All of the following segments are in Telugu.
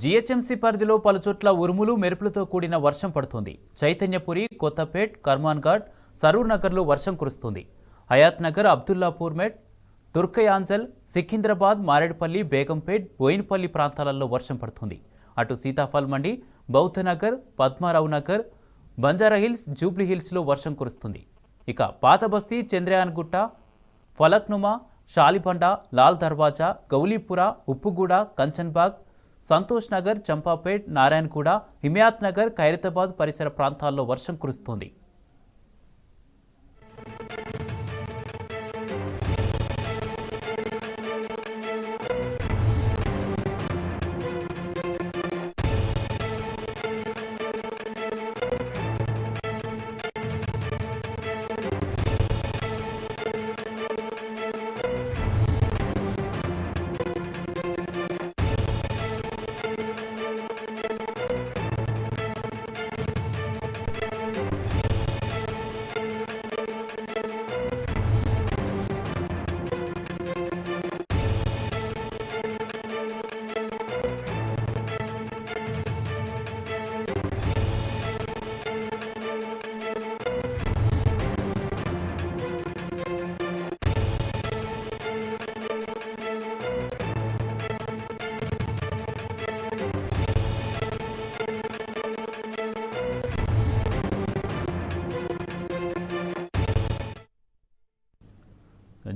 జీహెచ్ఎంసీ పరిధిలో పలుచోట్ల ఉరుములు మెరుపులతో కూడిన వర్షం పడుతోంది. చైతన్యపురి, కొత్తపేట్, కర్మాన్ఘాట్, సరూర్ నగర్లో వర్షం కురుస్తుంది. హయాత్ నగర్, అబ్దుల్లాపూర్ మెట్, తుర్కయాంజల్, సికింద్రాబాద్, మారేడుపల్లి, బేగంపేట్, బోయిన్పల్లి ప్రాంతాలలో వర్షం పడుతుంది. అటు సీతాఫల్ మండి, బౌద్ధనగర్, పద్మారావు నగర్, బంజారాహిల్స్, జూబ్లీహిల్స్లో వర్షం కురుస్తుంది. ఇక పాతబస్తీ, చంద్రయాన్గుట్ట, ఫలక్నుమా, షాలిబండ, లాల్ దర్వాజా, గౌలీపుర, ఉప్పుగూడ, కంచన్బాగ్, సంతోష్ నగర్, చంపాపేట్, నారాయణగూడ, హిమాయత్ నగర్, ఖైరతాబాద్ పరిసర ప్రాంతాల్లో వర్షం కురుస్తోంది.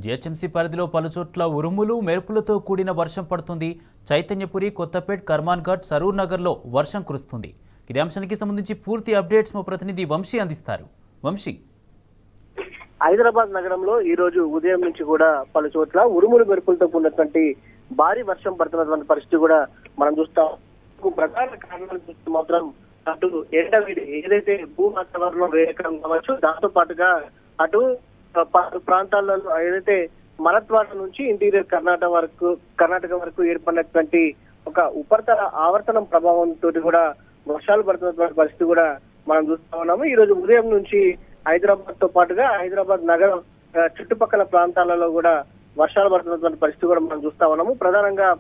జీహెచ్ఎంసీ పరిధిలో పలుచోట్ల ఉరుములు మెరుపులతో కూడిన వర్షం పడుతుంది. చైతన్యపురి, కొత్తపేట్, కర్మాన్ఘాట్, సరూర్ నగర్లో వర్షం కురుస్తుంది. ఇదే అంశానికి సంబంధించి పూర్తి అప్డేట్స్ మా ప్రతినిధి వంశీ అందిస్తారు. వంశీ, హైదరాబాద్ నగరంలో ఈ రోజు ఉదయం నుంచి కూడా పలు చోట్ల ఉరుములు మెరుపులతో కూడినటువంటి భారీ వర్షం పడుతున్నటువంటి పరిస్థితి కూడా మనం చూస్తాం. ప్రధాన కారణాలు చూస్తే మాత్రం అటు ఎండవేడి, ఏదైతే భూ వాతావరణం వేడెక్కడం కావచ్చు, దాంతో పాటుగా అటు ప్రాంతాలలో ఏదైతే మరత్వాడ నుంచి ఇంటీరియర్ కర్ణాటక వరకు ఏర్పడినటువంటి ఒక ఉపరితల ఆవర్తనం ప్రభావంతో కూడా వర్షాలు పడుతున్నటువంటి పరిస్థితి కూడా మనం చూస్తా ఉన్నాము. ఈ రోజు ఉదయం నుంచి హైదరాబాద్ తో పాటుగా హైదరాబాద్ నగరం చుట్టుపక్కల ప్రాంతాలలో కూడా వర్షాలు పడుతున్నటువంటి పరిస్థితి కూడా మనం చూస్తా ఉన్నాము. ప్రధానంగా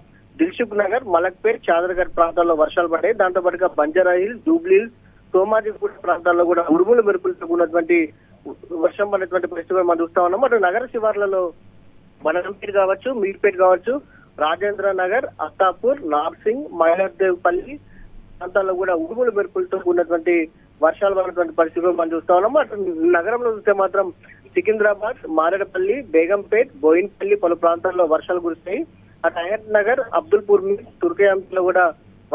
దిల్సుఖ్ నగర్, మలక్పేట్, చాదర్ఘర్ ప్రాంతాల్లో వర్షాలు పడ్డాయి. దాంతో పాటుగా బంజారాహిల్స్, జూబ్లీహిల్స్, సోమాజిగూడ ప్రాంతాల్లో కూడా ఉరుములు మెరుపులతో ఉన్నటువంటి వర్షం పడినటువంటి పరిస్థితి కూడా మనం చూస్తా ఉన్నాము. అటు నగర శివార్లలో బనగంపేట్ కావచ్చు, మీర్పేట్ కావచ్చు, రాజేంద్ర నగర్, అత్తాపూర్, నార్సింగ్, మైలర్దేవ్పల్లి ప్రాంతాల్లో కూడా ఉరుములు మెరుపులతో ఉన్నటువంటి వర్షాలు పడినటువంటి పరిస్థితి కూడా మనం చూస్తా ఉన్నాము. అటు నగరంలో చూస్తే మాత్రం సికింద్రాబాద్, మారేడుపల్లి, బేగంపేట్, బోయిన్పల్లి పలు ప్రాంతాల్లో వర్షాలు కురుస్తాయి. అటు హయత్ నగర్, అబ్దుల్పూర్ మెట్, తుర్కయాంజల్లో కూడా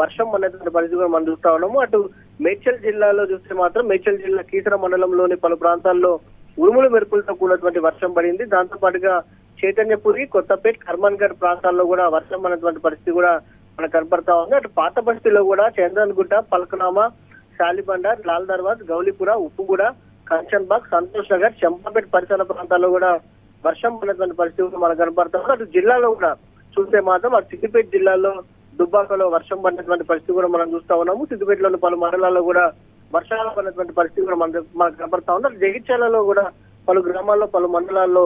వర్షం పడినటువంటి పరిస్థితి కూడా మనం చూస్తా ఉన్నాము. అటు మేడ్చల్ జిల్లాలో చూస్తే మాత్రం మేడ్చల్ జిల్లా కీసర మండలంలోని పలు ప్రాంతాల్లో ఉరుములు మెరుపులతో కూడినటువంటి వర్షం పడింది. దాంతో పాటుగా చైతన్యపురి, కొత్తపేట్, కర్మాన్ఘాట్ ప్రాంతాల్లో కూడా వర్షం పడినటువంటి పరిస్థితి కూడా మనకు కనపడతా ఉంది. అటు పాత బస్తీలో కూడా చంద్రన్గుట్ట, పల్కనామా, శాలిబండ, లాల్ దర్వాజ్, గౌలీపుర, ఉప్పుగూడ, కంచన్బాగ్, సంతోష్ నగర్, చంపాపేట్ పరిసర ప్రాంతాల్లో కూడా వర్షం పడినటువంటి పరిస్థితి కూడా మనకు కనపడతా ఉంది. అటు జిల్లాలో కూడా చూస్తే మాత్రం అటు సిద్దిపేట జిల్లాలో దుబ్బాకలో వర్షం పడినటువంటి పరిస్థితి కూడా మనం చూస్తా ఉన్నాము. సిద్దిపేటలోని పలు మండలాల్లో కూడా వర్షాలు పడినటువంటి పరిస్థితి కూడా మనకు కనపడతా ఉంది. జగిత్యాలలో కూడా పలు గ్రామాల్లో, పలు మండలాల్లో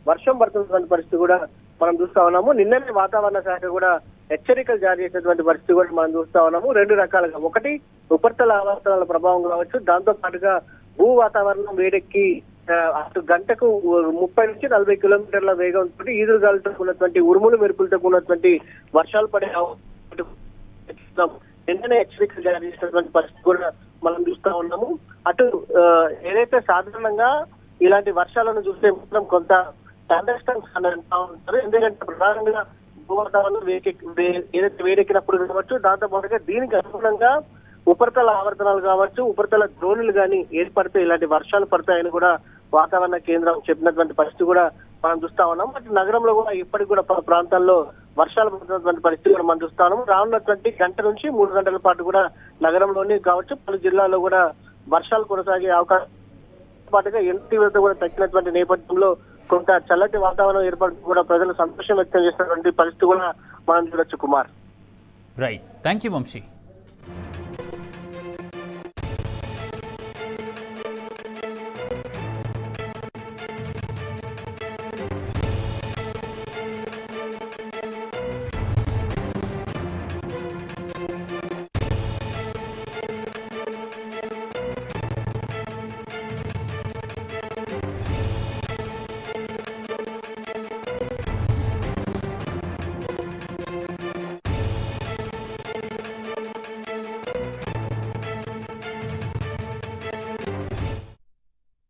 వర్షం పడుతున్నటువంటి పరిస్థితి కూడా మనం చూస్తా ఉన్నాము. నిన్ననే వాతావరణ శాఖ కూడా హెచ్చరికలు జారీ చేసినటువంటి పరిస్థితి కూడా మనం చూస్తా ఉన్నాము. రెండు రకాలుగా, ఒకటి ఉపరితల ఆవర్తనాల ప్రభావం కావచ్చు, దాంతో పాటుగా భూ వాతావరణం వేడెక్కి అటు గంటకు 30 నుంచి 40 కిలోమీటర్ల వేగంతో ఈదురుగాలతో ఉన్నటువంటి ఉరుములు మెరుపులతో ఉన్నటువంటి వర్షాలు పడే వెంటనే హెచ్చరికలు జారీ చేసినటువంటి పరిస్థితి కూడా మనం చూస్తా ఉన్నాము. అటు ఏదైతే సాధారణంగా ఇలాంటి వర్షాలను చూస్తే మాత్రం కొంత థండర్స్టార్మ్స్ అని అంటా ఉంటారు. ఎందుకంటే ప్రధానంగా భూ వాతావరణం ఏదైతే వేడెక్కినప్పుడు కావచ్చు, దాంతో పాటుగా దీనికి అనుగుణంగా ఉపరితల ఆవర్తనాలు కావచ్చు, ఉపరితల ద్రోణులు కానీ ఏర్పడితే ఇలాంటి వర్షాలు పడతాయని కూడా వాతావరణ కేంద్రం చెప్పినటువంటి పరిస్థితి కూడా మనం చూస్తా ఉన్నాం. అటు నగరంలో కూడా ఇప్పటికి కూడా పలు ప్రాంతాల్లో వర్షాలు పడుతున్నటువంటి పరిస్థితి కూడా మనం చూస్తా ఉన్నాం. రానున్నటువంటి గంట నుంచి 3 గంటల పాటు కూడా నగరంలోని కావచ్చు, పలు జిల్లాల్లో కూడా వర్షాలు కొనసాగే అవకాశం పాటుగా ఎండ తీవ్రత కూడా తగ్గినటువంటి నేపథ్యంలో కొంత చల్లటి వాతావరణం ఏర్పడి కూడా ప్రజలు సంతోషం వ్యక్తం చేసినటువంటి పరిస్థితి కూడా మనం చూడొచ్చు. Kumar, right, thank you Vamsi.